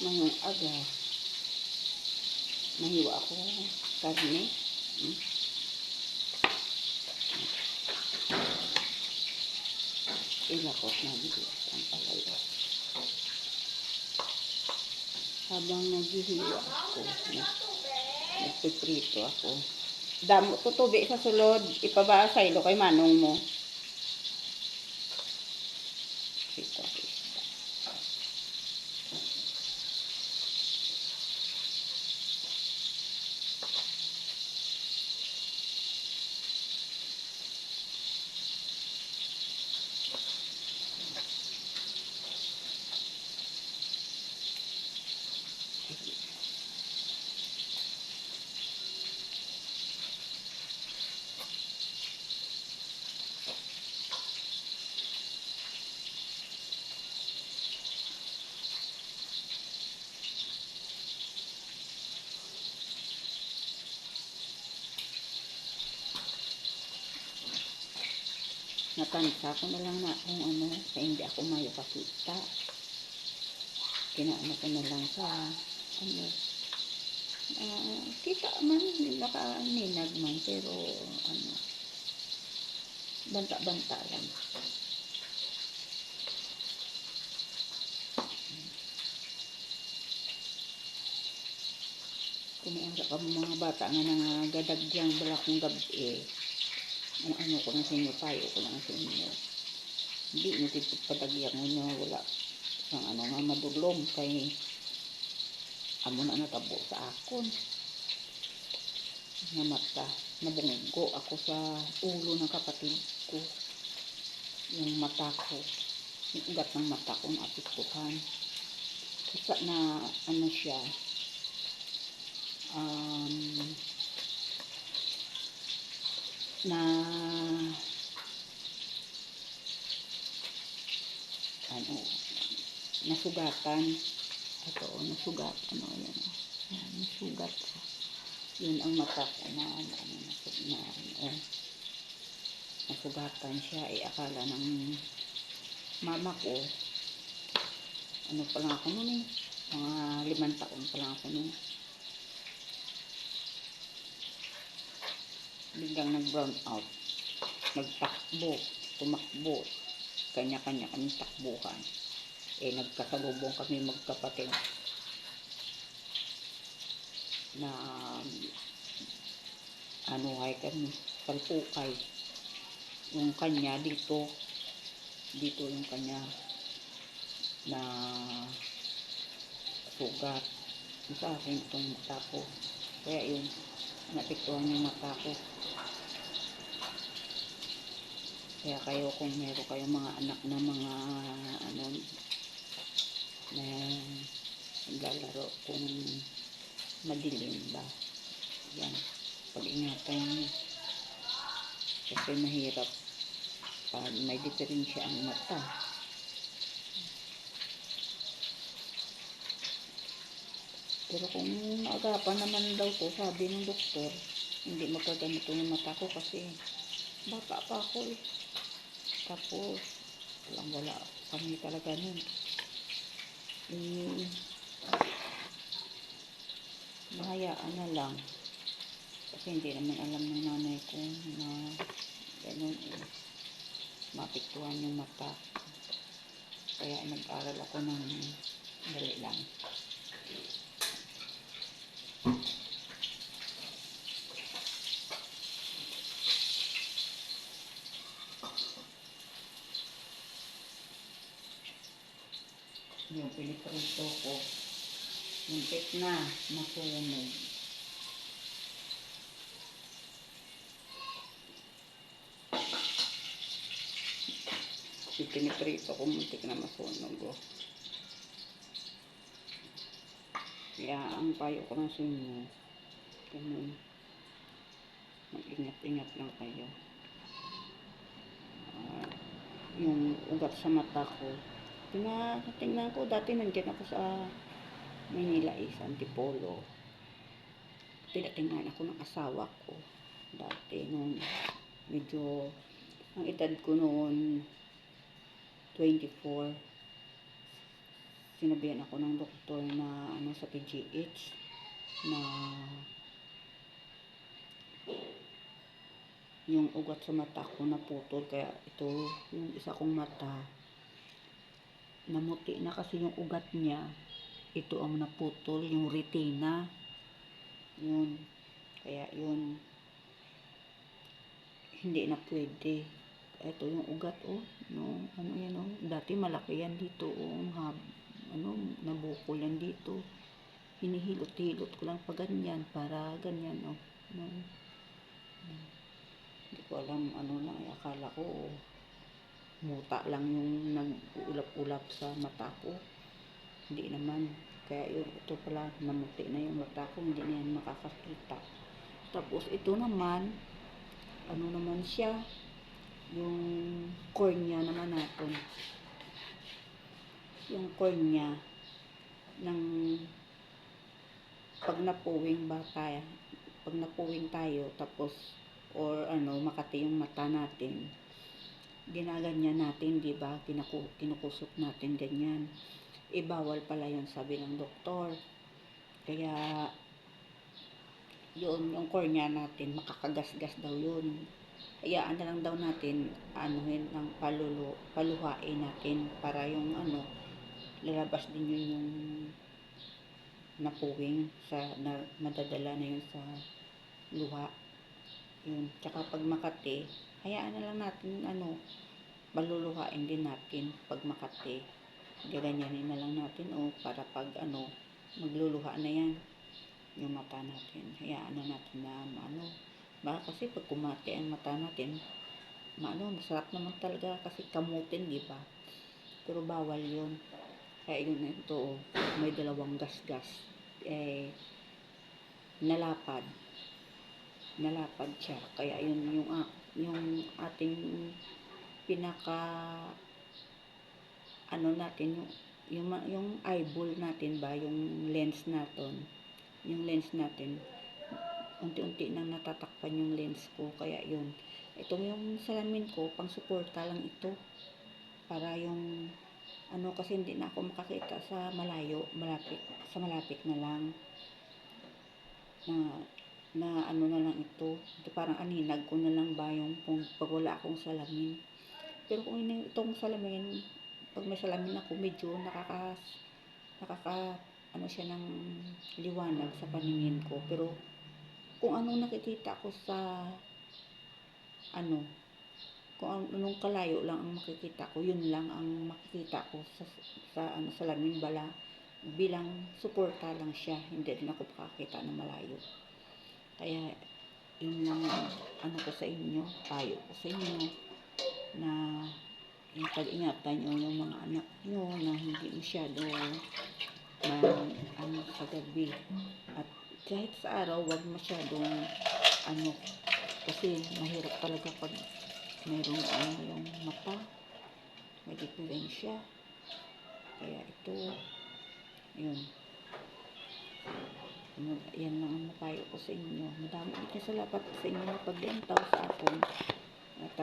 Ngayong aga, mahiwa ako karne. Ilakot na dito ang palayo. Habang naghihiwa ako, nagpiprito ako. Damo tutubi sa sulod, ipabaa sa ilo kay manong mo. Ito. Natansa ko na lang na kung ano, sa hindi ako mayo pakita. Kinaano ko na lang sa ano, kita man, nakaninag man, pero ano, banta-banta lang. Kumiara ka mga bata nga nangagadagyang balakong gabi, ano ko na sa inyo, payo ko na sa inyo. Hindi mo dito padagyan mo nyo, wala ang ano nga madulom kay amo na natabo sa akon nga mata. Nabunggo ako sa ulo ng kapatid ko, yung mata ko, yung ugat ng mata ko naapektuhan. Isa na ano siya, na ano, nasugatan. Ito, nasugat, ano yan, nasugat. Yun ang mata ko na nasugatan siya. Akala ng mama ko, ano pa lang ako nun mga 5 taon pa lang ako nun. Biglang nag-brown out, nagtakbo, tumakbo, kanya-kanya kami takbuhan. Nagkasalubong kami magkapatid na ano ay kami, salpukay. Yung kanya dito yung kanya na sugat. Sa akin itong mata ko, kaya yun, napektuhan yung mata ko. Kaya kayo, kung meron kayong mga anak na mga ano na naglalaro kung madilim ba, yan, pag-ingatan nyo. Kasi mahirap pag may diferensya ang mata. Pero kung agapan naman daw ko, sabi ng doktor, hindi magkaganito yung mata ko kasi bata pa ako eh. Tapos wala kami talaga nun. Mahayaan na lang. Kasi hindi naman alam ng nanay ko na gano'n mapektuhan yung mata. Kaya nag-aral ako ng dali lang. Yung piniprito ko, muntik na masunog. Yung piniprito ko, muntik na masunog. Kaya ang payo ko na sa inyo, ganun, mag-ingat-ingat lang kayo. Yung ugat sa mata ko, tingnan ko, dati nandiyan ako sa Manila sa Antipolo. Tinatingnan ako ng asawa ko dati nung medyo, ang edad ko noon 24, sinabihan ako ng doktor na ano sa PGH na yung ugat sa mata ko naputol, kaya ito yung isa kong mata namuti na kasi yung ugat niya, ito ang naputol, yung retina yun, kaya yun hindi na pwede. Ito yung ugat no, ano yan dati malaki yan dito nabukol yan dito, hinihilot-hilot ko lang pa ganyan para ganyan no. Hindi ko alam ano na, akala ko muta lang yung nag-ulap-ulap sa mata ko, hindi naman. Kaya yun, ito pala namuti na yung mata ko, hindi na yan makakakita. Tapos ito naman ano naman siya, yung cornea naman natin, yung cornea ng pag napuwing bata, pag napuwing tayo tapos or makati yung mata natin, ginaganyan natin, di ba? Kinukusot natin ganyan. Bawal pala yun, sabi ng doktor. Kaya yun, yung cornea natin makakagasgas daw yun. Hayaan na lang daw natin ng paluhain natin para yung lalabas din yun yung napuwing madadala na yun sa luha yun. Tsaka pag makati, hayaan na lang natin paluluhain din natin pag makati, gaganyanin na lang natin para pag magluluha na yan yung mata natin, hayaan na natin na baka kasi pag kumati ang mata natin masarap naman talaga kasi kamutin, di ba? Pero bawal yun. Kaya yun ito may dalawang gasgas, nalapad siya. Kaya yun yung ating pinaka natin, yung eyeball natin ba, yung lens natin unti-unti nang natatakpan yung lens ko. Kaya yun, ito yung salamin ko, pang suporta lang ito para yung kasi hindi na ako makakita sa malayo, malapit na lang na na lang ito parang aninag ko na lang ba yung pag wala akong salamin. Pero kung itong salamin, pag may salamin ako, medyo nakaka siya ng liwanag sa paningin ko. Pero kung anong nakikita ko sa kung anong kalayo lang ang makikita ko, yun lang ang makikita ko sa salamin bala, bilang suporta lang siya, hindi rin ako makakita ng malayo. Kaya yun lang ko sa inyo, payo ko sa inyo na pag-ingatan nyo yung mga anak nyo na hindi masyado sa gabi, at kahit sa araw wag masyadong kasi mahirap talaga pag mayroong yung mata may diferensya. Kaya ito yun, yan lang ang mapayo ko sa inyo. Madami din salamat sa inyo na paglantaw sa akin at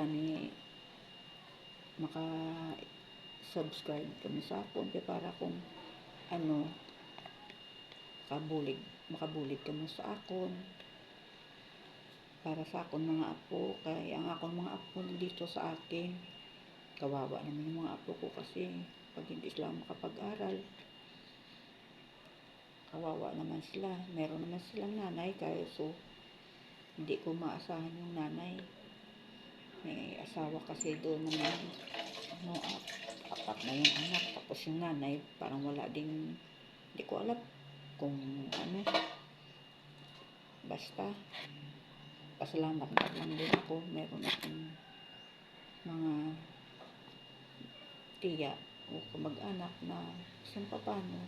maka subscribe kami sa akon para kung makabulig kami sa akon para sa akon mga apo. Kaya ang akon mga apo dito sa akin, kawawa naman yung mga apo ko kasi pag hindi sila makapag-aral, kawawa naman sila. Meron naman silang nanay, kaya so hindi ko maasahan yung nanay, may asawa kasi doon naman apat na yung anak, tapos yung nanay parang wala ding, hindi ko alam kung basta pasalamat lang din ako, meron akong mga tiya o kamag-anak na isang papano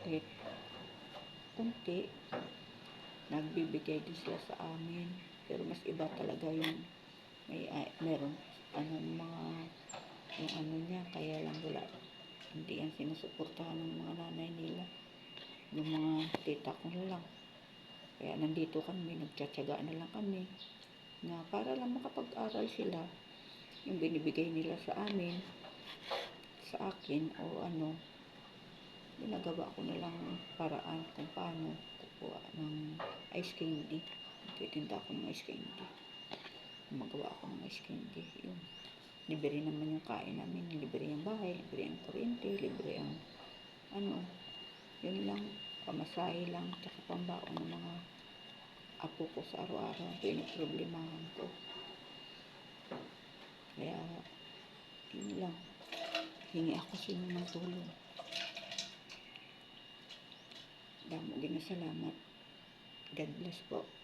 kahit kunti nagbibigay din sila sa amin. Pero mas iba talaga yung meron mga yung niya, kaya lang wala, hindi yan sinusuportahan ng mga nanay nila, yung mga tita ko na lang. Kaya nandito kami, nagtsatsaga na lang kami na para lang makapag-aral sila. Yung binibigay nila sa amin, sa akin o nagawa ko na lang paraan kung paano kukuha ng ice candy. Nagtitinda ako ng ice candy. Magawa ako ng ice candy. Yun. Libre naman yung kain namin. Libre yung bahay, libre yung kuryente, libre yung yun lang. Pamasahe lang, tsaka pambaon ng mga apo ko sa araw-araw. Pinoproblemahan ko. Kaya, yun lang. Hingi ako sa inyo ng tulong. Damo din na salamat. God bless po.